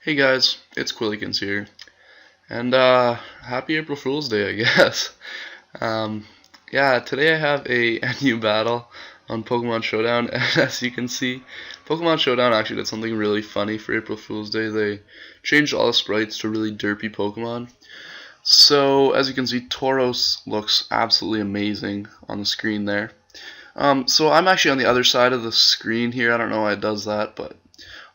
Hey guys, it's Quillikins here, and happy April Fool's Day, I guess. Um, yeah, today I have a new battle on Pokemon Showdown, and as you can see, Pokemon Showdown actually did something really funny for April Fool's Day. They changed all the sprites to really derpy Pokemon. So, as you can see, Tauros looks absolutely amazing on the screen there. So I'm actually on the other side of the screen here. I don't know why it does that, but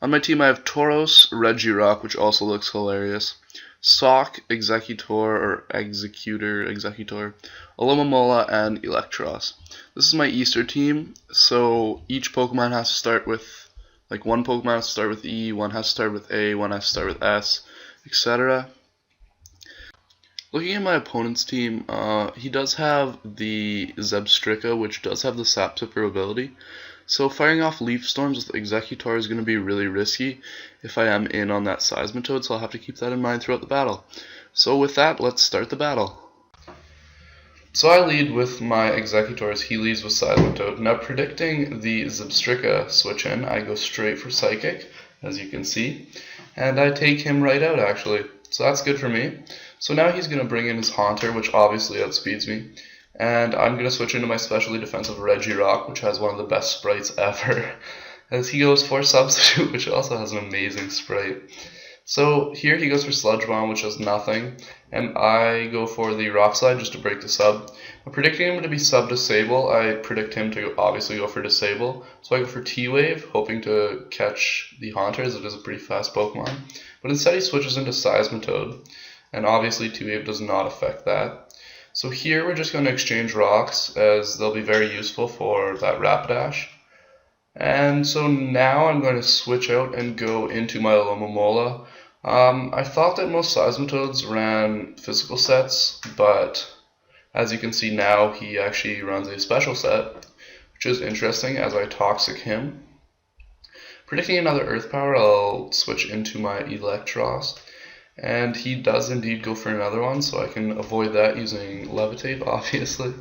on my team I have Tauros, Regirock, which also looks hilarious, Sock, Executor, Alomomola, and Electros. This is my Easter team, so each Pokemon has to start with, one Pokemon has to start with E, one has to start with A, one has to start with S, etc. Looking at my opponent's team, he does have the Zebstrika, which does have the Sap Tipper ability. So firing off Leaf Storms with Executor is going to be really risky if I am in on that Seismitoad, so I'll have to keep that in mind throughout the battle. So with that, let's start the battle. So I lead with my Executors, he leads with Seismitoad. Now predicting the Zebstrika switch in, I go straight for Psychic, as you can see, and I take him right out actually. So that's good for me. So now he's going to bring in his Haunter, which obviously outspeeds me. And I'm going to switch into my specially defensive Regirock, which has one of the best sprites ever. As he goes for Substitute, which also has an amazing sprite. So here he goes for Sludge Bomb, which does nothing. And I go for the Rock Slide just to break the sub. I'm predicting him to be sub-disable. I predict him to obviously go for Disable. So I go for T-Wave, hoping to catch the Haunter, as it is a pretty fast Pokemon. But instead he switches into Seismitoad. And obviously T-Wave does not affect that. So here we're just going to exchange rocks, as they'll be very useful for that Rapidash. And so now I'm going to switch out and go into my Alomomola. I thought that most Seismitoads ran physical sets, but as you can see now he actually runs a special set, which is interesting as I Toxic him. Predicting another Earth Power, I'll switch into my Electros. And he does indeed go for another one, so I can avoid that using Levitate, obviously.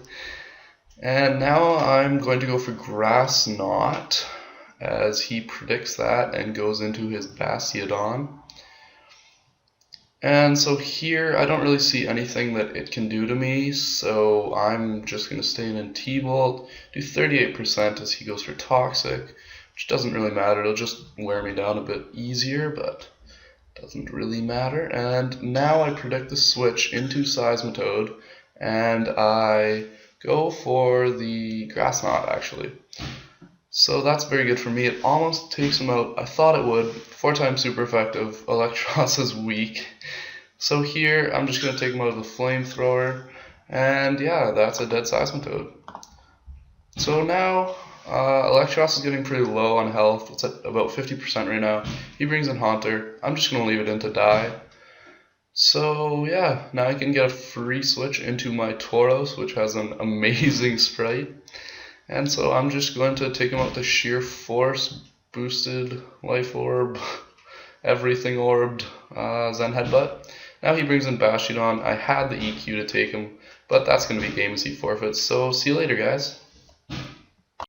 And now I'm going to go for Grass Knot, as he predicts that and goes into his Bastiodon. And so here, I don't really see anything that it can do to me, so I'm just going to stay in T-Bolt, do 38% as he goes for Toxic, which doesn't really matter, it'll just wear me down a bit easier, but doesn't really matter. And now I predict the switch into Seismitoad, and I go for the Grass Knot actually. So that's very good for me. It almost takes him out. I thought it would. 4 times super effective. Electros is weak. So here I'm just going to take him out with a Flamethrower, and yeah, that's a dead Seismitoad. So now Electros is getting pretty low on health. It's at about 50% right now. He brings in Haunter. I'm just going to leave it in to die. So yeah, now I can get a free switch into my Tauros, which has an amazing sprite. And so I'm just going to take him out to Sheer Force, Boosted, Life Orb, Everything Orbed, Zen Headbutt. Now he brings in Bastiodon. I had the EQ to take him, but that's going to be game as he forfeits. So see you later, guys.